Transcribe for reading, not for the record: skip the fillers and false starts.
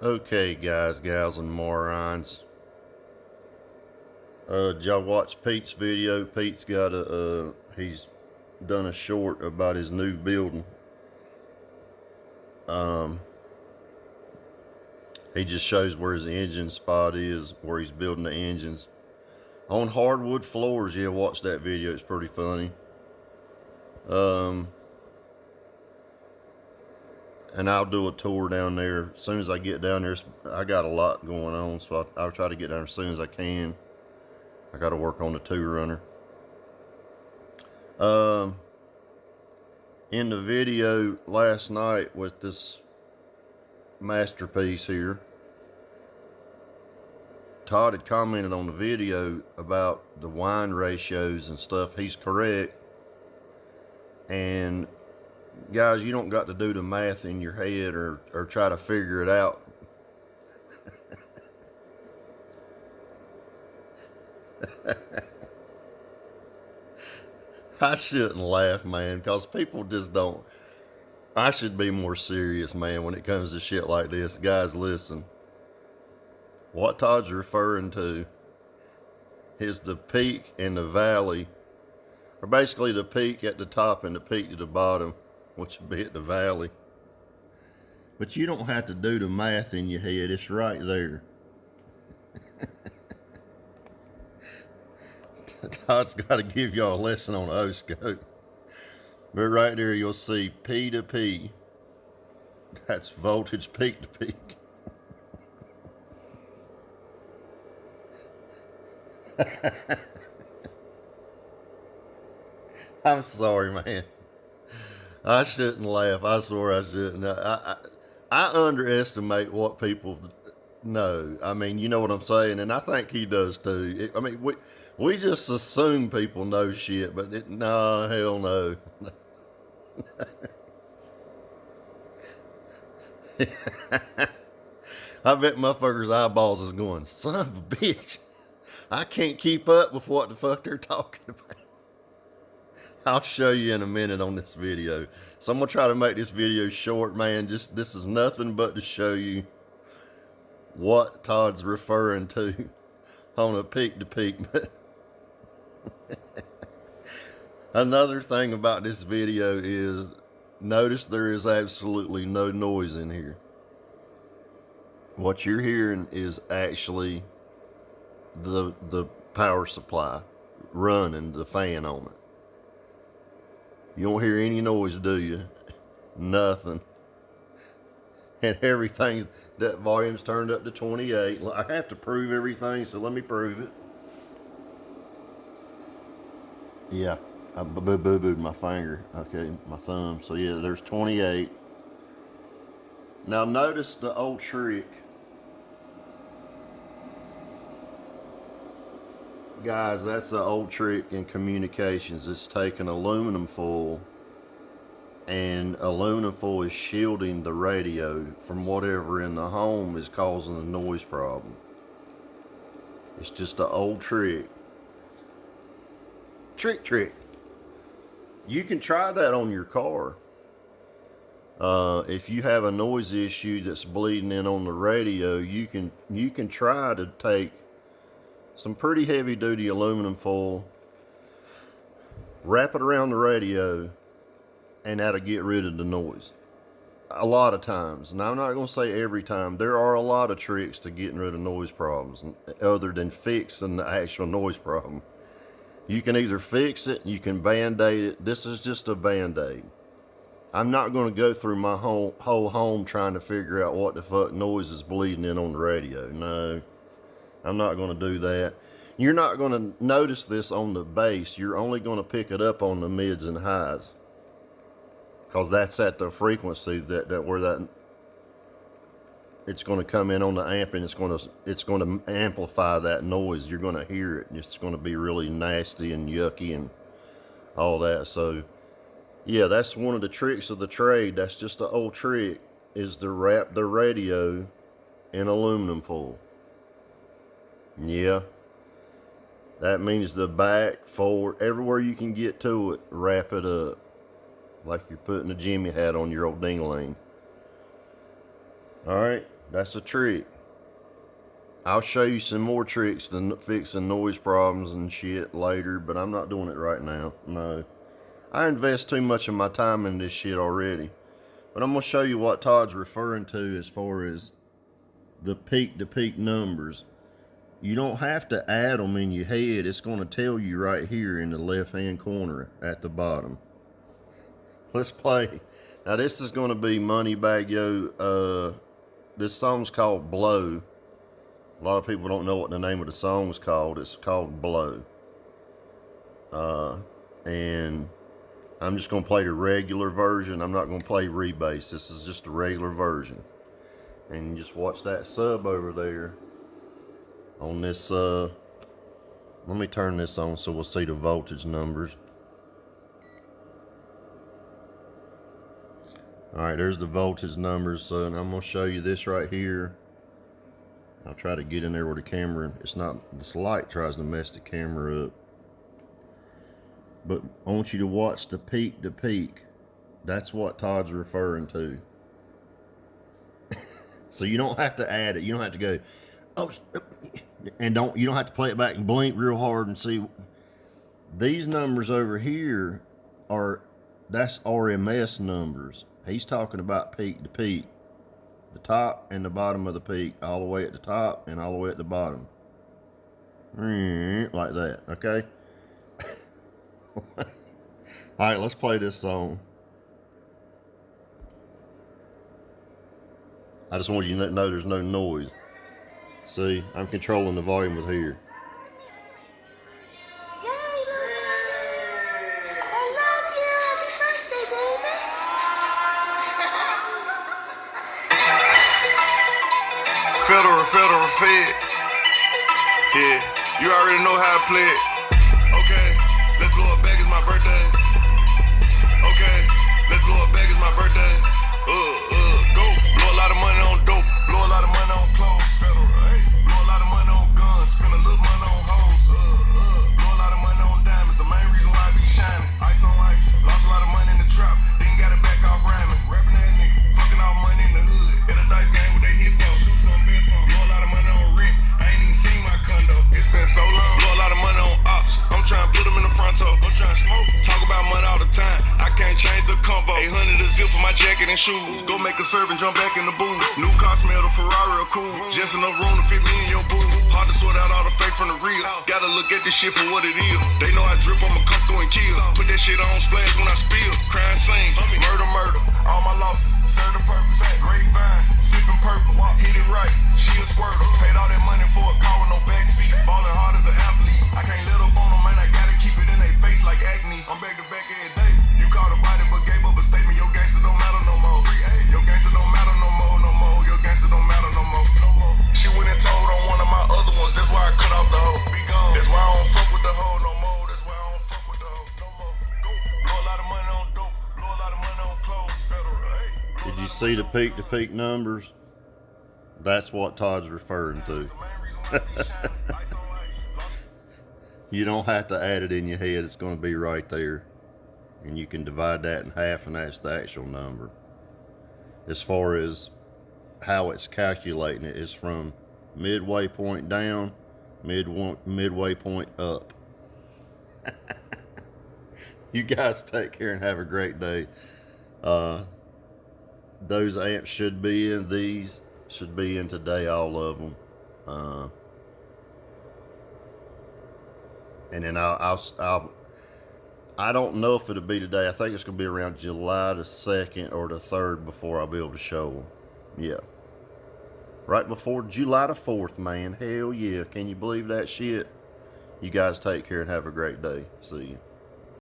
Okay, guys, gals, and morons. Did y'all watch Pete's video? Pete's got he's done a short about his new building. He just shows where his engine spot is, where he's building the engines. On hardwood floors, yeah, watch that video. It's pretty funny. And I'll do a tour down there as soon as I get down there. I got a lot going on, so I'll try to get down as soon as I can. I got to work on the 2Runner. In the video last night with this masterpiece here, Todd had commented on the video about the wine ratios and stuff. He's correct. And guys, you don't got to do the math in your head or try to figure it out. I shouldn't laugh, man, because people just don't. I should be more serious, man, when it comes to shit like this. Guys, listen. What Todd's referring to is the peak and the valley, or basically the peak at the top and the peak at the bottom, which would be at the valley. But you don't have to do the math in your head. It's right there. Todd's got to give y'all a lesson on O-scope. But right there you'll see P to P. That's voltage peak to peak. I'm sorry, man. I shouldn't laugh. I swear I shouldn't. I underestimate what people know. I mean, you know what I'm saying? And I think he does too. I mean, we just assume people know shit, but no, hell no. I bet motherfuckers' eyeballs is going, son of a bitch. I can't keep up with what the fuck they're talking about. I'll show you in a minute on this video. So I'm going to try to make this video short, man. Just this is nothing but to show you what Todd's referring to on a peak to peak. Another thing about this video is notice there is absolutely no noise in here. What you're hearing is actually the power supply running the fan on it. You don't hear any noise, do you? Nothing. And everything, that volume's turned up to 28. I have to prove everything, so let me prove it. Yeah, I boo-booed my finger. Okay, my thumb. So yeah, there's 28. Now notice the old trick. Guys, that's the old trick in communications. It's taking aluminum foil, and aluminum foil is shielding the radio from whatever in the home is causing the noise problem. It's just an old trick. Trick. You can try that on your car. If you have a noise issue that's bleeding in on the radio, you can try to take some pretty heavy duty aluminum foil, wrap it around the radio, and that'll get rid of the noise. A lot of times. Now, I'm not going to say every time. There are a lot of tricks to getting rid of noise problems other than fixing the actual noise problem. You can either fix it, you can band-aid it. This is just a band-aid. I'm not going to go through my whole home trying to figure out what the fuck noise is bleeding in on the radio. No, I'm not going to do that. You're not going to notice this on the bass. You're only going to pick it up on the mids and highs, because that's at the frequency that where that it's going to come in on the amp, and it's going to amplify that noise. You're going to hear it, and it's going to be really nasty and yucky and all that. So yeah, that's one of the tricks of the trade. That's just an old trick, is to wrap the radio in aluminum foil. Yeah, that means the back, forward, everywhere you can get to it, wrap it up like you're putting a Jimmy hat on your old ding-a-ling. All right, That's a trick. I'll show you some more tricks than fixing noise problems and shit later, but I'm not doing it right now. No. I invest too much of my time in this shit already. But I'm going to show you what Todd's referring to as far as the peak-to-peak numbers. You don't have to add them in your head. It's going to tell you right here in the left-hand corner at the bottom. Let's play. Now, this is going to be Moneybagg Yo. This song's called Blow. A lot of people don't know what the name of the song's called. It's called Blow. And I'm just going to play the regular version. I'm not going to play rebass. This is just the regular version. And just watch that sub over there on this. Let me turn this on so we'll see the voltage numbers. Alright, there's the voltage numbers. And I'm going to show you this right here. I'll try to get in there with the camera. It's not, this light tries to mess the camera up. But I want you to watch the peak to peak. That's what Todd's referring to. So you don't have to add it. You don't have to go, oh, and you don't have to play it back and blink real hard and see. These numbers over here that's RMS numbers. He's talking about peak to peak. The top and the bottom of the peak, all the way at the top and all the way at the bottom. Like that, okay? Alright, let's play this song. I just want you to know there's no noise. See, I'm controlling the volume with here. Federal Fed. Yeah, you already know how I play it. Okay, let's blow it back, it's my birthday. Okay, let's blow it back, it's my birthday. Go. Blow a lot of money on dope, blow a lot of money on clothes. Federal, hey. Blow a lot of money on guns, spend a little money on hoes. Blow a lot of money on diamonds, the main reason why I be shining. Ice on ice, lost a lot of money in the trap, then got it back off rhyming. Rapping that nigga, fucking off money in the hood. In a dice game with they hit phone, shoot some bitch on. Blow a lot of money on rent, I ain't even seen my condo. It's been so long. Blow a lot of money on ops, I'm trying to put them in the front toe. I'm trying to smoke, talk about money all the time. I can't change the convo. 800 a zip for my jacket and shoes. Go make a serve and jump back in the booth. New car smell, the Ferrari or cool. Just enough room to fit me in your booth. Hard to sort out all the fake from the real. Gotta look at this shit for what it is. They know I drip, I'ma come through and kill. Put that shit on splash when I spill. Crime scene, murder. All my losses, serve the purpose. Grapevine, sipping purple. Hit it right, she a squirtle. Paid all that money for a car with no backseat. Ballin' hard as an athlete. I can't let up on them, man. I gotta keep it in their face like acne. I'm back to back every day. You caught a body but gave up a statement. Your gangster don't matter no more. Your gangster don't matter no more. Your gangster don't matter no more. She went and told on one of my other ones. That's why I cut off the hoe. Be gone. That's why I don't fuck with the hoe no more. That's why I don't fuck with the hoe no more. Blow a lot of money on dope. Blow a lot of money on clothes. Federal, hey. Did you see the peak to peak numbers? That's what Todd's referring to. You don't have to add it in your head. It's going to be right there. And you can divide that in half and that's the actual number. As far as how it's calculating it, is from midway point down, midway point up. You guys take care and have a great day. Those amps should be in, these should be in today, all of them. And then I don't know if it'll be today. I think it's going to be around July the 2nd or the 3rd before I'll be able to show them. Yeah. Right before July the 4th, man. Hell yeah. Can you believe that shit? You guys take care and have a great day. See you.